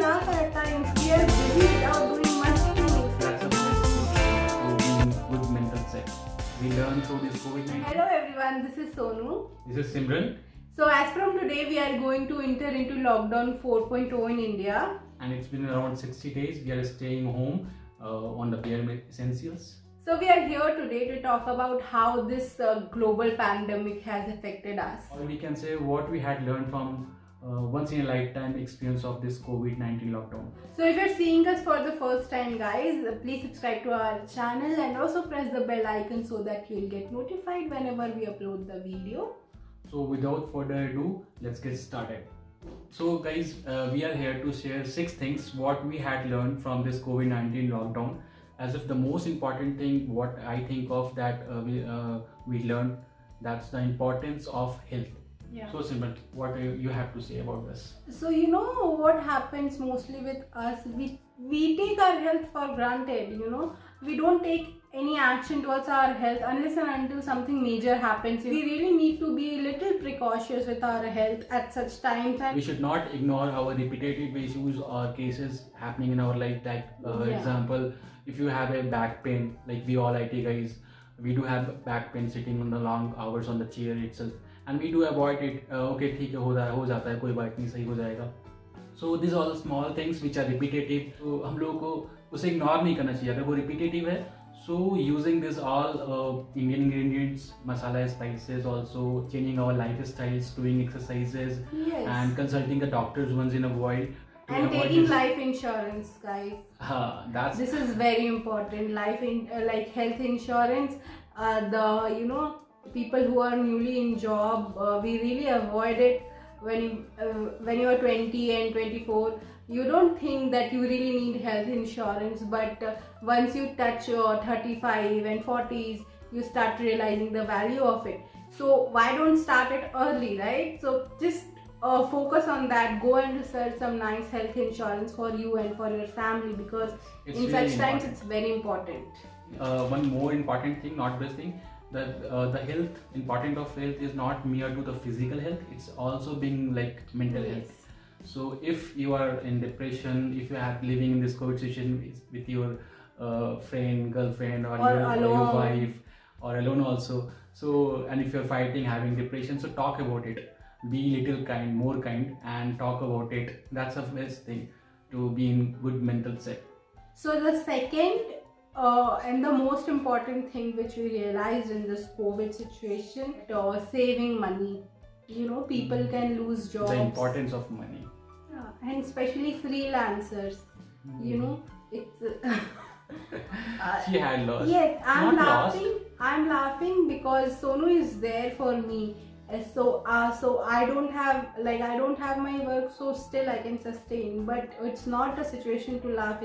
laugh at times. We are busy without doing much things. That's a best to being good mental set. We learn through this COVID-19. Hello everyone, this is Sonu. This is Simran, So as from today, we are going to enter into lockdown 4.0 in India. and it's been around 60 days. We are staying home on the bare essentials. So we are here today to talk about how this global pandemic has affected us. Or we can say what we had learned from once in a lifetime experience of this COVID-19 lockdown. So if you're seeing us for the first time, guys, please subscribe to our channel and also press the bell icon so that you'll get notified whenever we upload the video. So without further ado, let's get started. So guys, we are here to share 6 things what we had learned from this COVID-19 lockdown. As if the most important thing what I think of that we learned, that's the importance of health. Yeah. So Simran, what do you have to say about this? So you know what happens mostly with us, we take our health for granted, we don't take any action towards our health unless and until something major happens. We really need to be a little precautious with our health at such times. We should not ignore our repetitive issues or cases happening in our life. Like example, if you have a back pain, like we all IT guys, we do have back pain sitting on the long hours on the chair itself, and we do avoid it. Okay, ठीक है, हो जाता है, कोई बात नहीं, सही हो जाएगा. So these are all small things which are repetitive. तो हम लोगों को उसे इग्नोर नहीं करना चाहिए अगर वो repetitive है. So using this all Indian ingredients, masala, spices, also changing our lifestyles, doing exercises, Yes. and consulting the doctors once in a while. to And avoid taking this. life insurance, guys. That's This is very important. Like health insurance. People who are newly in job, we really avoid it when you are 20 and 24. You don't think that you really need health insurance, but once you touch your 35 and 40s, you start realizing the value of it. So why don't start it early, right? So just focus on that. Go and research some nice health insurance for you and for your family, because It's in really such times important. it's very important. One more important thing, not best thing, that the health, important of health is not mere to the physical health, it's also being like mental health. So if you are in depression, if you are living in this COVID situation with your friend, girlfriend, or your wife, or alone also, so, and if you're fighting, having depression, so talk about it. Be little kind, more kind, and talk about it. That's the best thing to be in good mental set. So the second and the most important thing which we realized in this COVID situation, saving money. People can lose jobs. The importance of money. Yeah, and especially freelancers. It's. She had lost. Yes, I'm Not lost. laughing. I'm laughing because Sonu is there for me. So I don't have my work, so still I can sustain. But it's not a situation to laugh.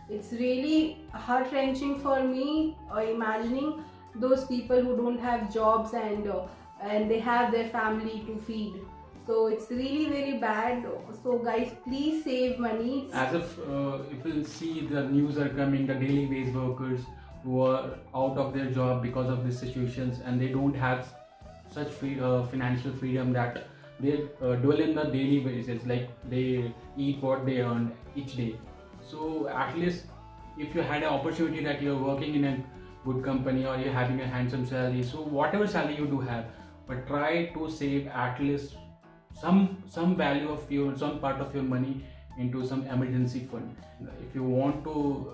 It's really heart wrenching for me. Imagining those people who don't have jobs and they have their family to feed. So it's really very bad. So guys, please save money. As if you'll see the news are coming, the daily wage workers who are out of their job because of these situations, and they don't have such financial freedom that they dwell in the daily basis, like they eat what they earn each day. So at least if you had an opportunity that you're working in a good company or you're having a handsome salary, so whatever salary you do have, but try to save at least some value of your, some part of your money into some emergency fund. If you want to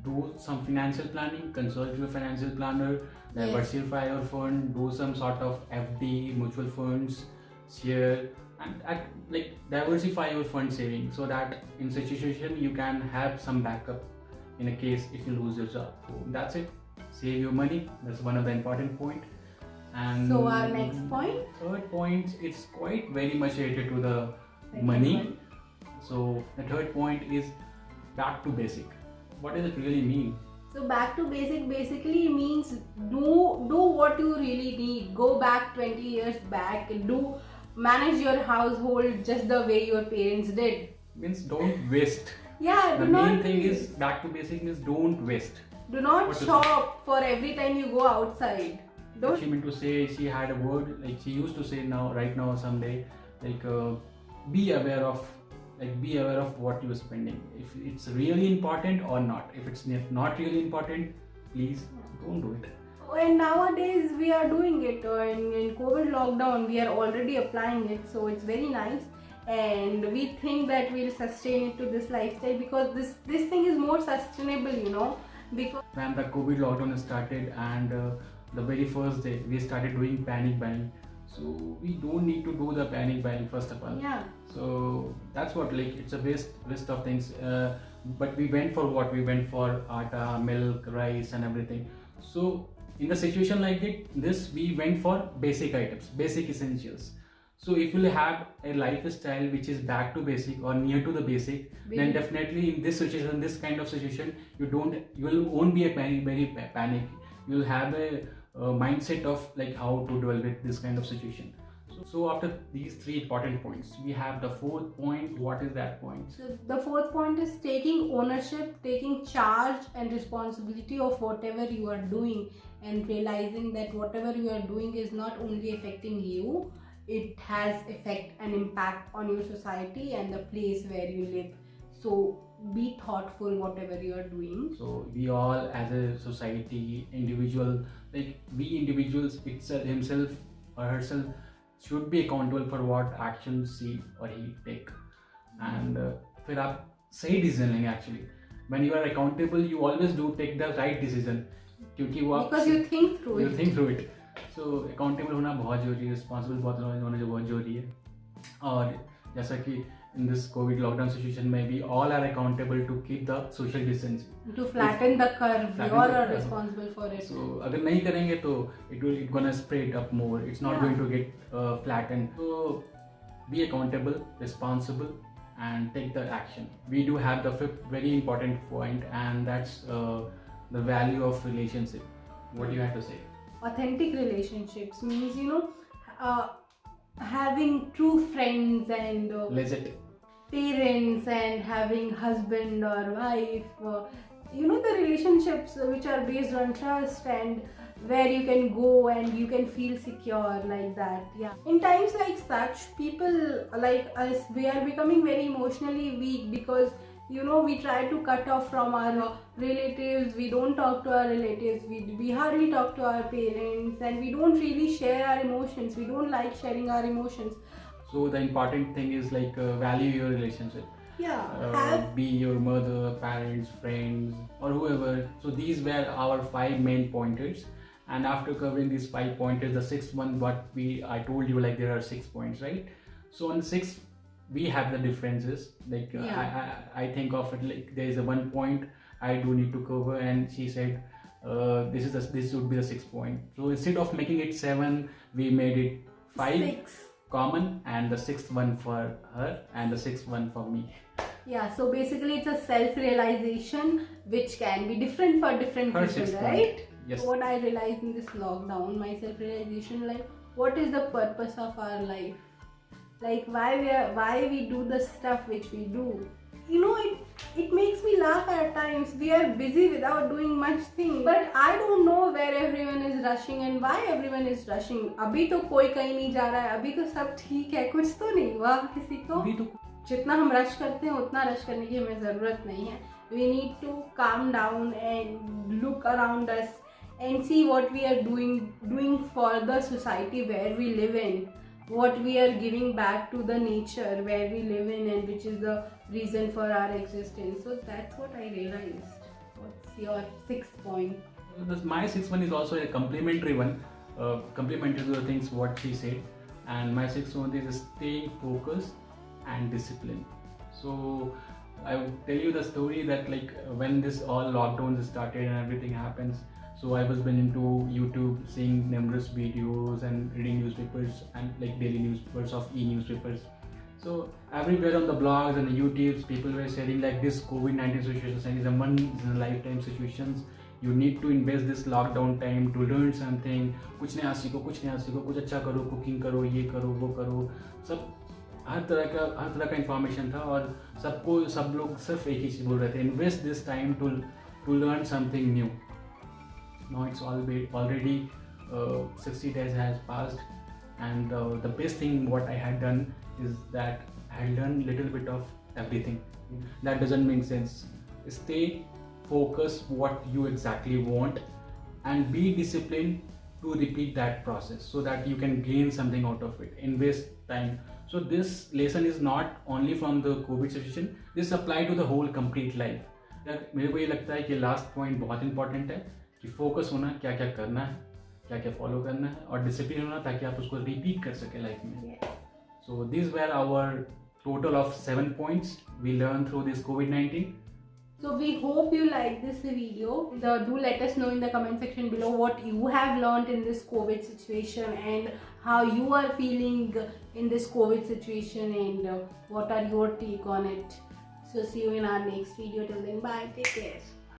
do some financial planning, consult your financial planner, diversify your fund, do some sort of FD, mutual funds, share, and like diversify your fund saving, so that in such situation you can have some backup in a case if you lose your job. So that's it. Save your money. That's one of the important point. And So our next point. third point, it's quite very much related to the Second money. one. So the third point is back to basic. What does it really mean? So back to basic basically means do what you really need. Go back 20 years back. Manage your household just the way your parents did. Means don't waste. Yeah, The do main not thing is back to basic means don't waste. do not What is shop for every time you go outside. Don't. She meant to say, she had a word like she used to say right now someday, like be aware of like be aware of what you're spending, if it's really important or not. If it's not really important, please don't do it. And nowadays we are doing it in COVID lockdown. We are already applying it, so it's very nice. And we think that we'll sustain it to this lifestyle because this thing is more sustainable, you know. Because When the COVID lockdown started, and the very first day we started doing panic buying, so we don't need to do the panic buying first of all. yeah, So that's what, like, it's a waste of things. But we went for what? We went for atta, milk, rice, and everything. So in the situation like this, we went for basic items, basic essentials. So if you have a lifestyle which is back to basic or near to the basic, then definitely in this situation, this kind of situation, won't be a panic. You'll have a mindset of like how to deal with this kind of situation. So after these three important points, we have the fourth point. What is that point? so the fourth point is taking ownership, taking charge and responsibility of whatever you are doing, and realizing that whatever you are doing is not only affecting you, it has effect and impact on your society and the place where you live. So be thoughtful whatever you are doing. So we all, as a society, individual, like we individuals, himself or herself, should be accountable for what actions she or he take. And फिर आप सही decision लेंगे actually. When you are accountable, you always do take the right decision, क्योंकि वो आप Because you think through you it. think through it. So accountable होना बहुत जरूरी है, responsible होना बहुत जरूरी है. और जैसा कि in this COVID lockdown situation में we all are accountable to keep the social distance. To flatten the curve, Flatten you all the are curve. responsible for it. So अगर नहीं करेंगे तो it gonna spread up more. It's not Yeah. going to get flattened. So be accountable, responsible, and take the action. We do have the fifth very important point, and that's the value of relationship. What do you have to say? Authentic relationships means, you know, having true friends and Legit. parents, and having husband or wife, you know, the relationships which are based on trust and where you can go and you can feel secure, like that. Yeah, in times like such, people like us, we are becoming very emotionally weak because, you know, we try to cut off from our relatives. We don't talk to our relatives, we hardly talk to our parents, and we don't really share our emotions. We don't like sharing our emotions. So the important thing is like value your relationship. Yeah, Be your mother, parents, friends, or whoever. So these were our 5 main pointers. And after covering these 5 pointers, the sixth one, I told you, like there are 6 points, right? So on the sixth, we have the differences. Like I think of it like there is a 1 point I do need to cover, and she said this would be the 6th point. So instead of making it 7, we made it 5. 6. Common, and the 6th one for her and the 6th one for me. Yeah, so basically it's a self-realization which can be different for different Her people, 6th right? point. Yes. What I realized in this lockdown, my self-realization, like what is the purpose of our life? Like why we do the stuff which we do. You know, it makes me laugh at times. We are busy without doing much thing, but I don't know where everyone is rushing and why everyone is rushing. अभी तो कोई कहीं नहीं जा रहा है, अभी तो सब ठीक है, कुछ तो नहीं हुआ किसी को. अभी तो जितना हम रश करते हैं उतना रश करने की हमें ज़रूरत नहीं है. We need to calm down and look around us and see what we are doing for the society where we live in, what we are giving back to the nature where we live in, and which is the reason for our existence. So that's what I realized. What's your 6th point? my 6th one is also a complimentary one, complimentary to the things what she said. And my 6th one is staying focused and disciplined. So I will tell you the story that like when this all lockdowns started and everything happens, so I was been into YouTube, seeing numerous videos and reading newspapers and like daily newspapers of e-newspapers. So everywhere on the blogs and the YouTubes, people were saying like this COVID-19 situation is a once in a lifetime situations. You need to invest this lockdown time to learn something. कुछ नया सीखो, कुछ अच्छा करो, cooking करो, ये करो, वो करो. सब हर तरह का इंफॉर्मेशन था, और सब लोग सिर्फ एक ही चीज़ बोल रहे थे, invest this time to learn something new. Now it's already 60 days has passed, and the best thing what I had done is that I had learned little bit of everything. That doesn't make sense. Stay focused what you exactly want and be disciplined to repeat that process so that you can gain something out of it. Invest time. So this lesson is not only from the COVID situation, this apply to the whole complete life. मेरे को ये लगता है कि last point बहुत important है कि focus होना, क्या क्या करना है, क्या क्या फॉलो करना है, और डिसिप्लिन होना ताकि आप उसको रिपीट कर सके लाइफ में. So these were our total of 7 points we learned through this COVID-19. So we hope you like this video. Do let us know in the comment section below what you have learned in this COVID situation and how you are feeling in this COVID situation, and what are your take on it. So see you in our next video. Till then, bye. Take care.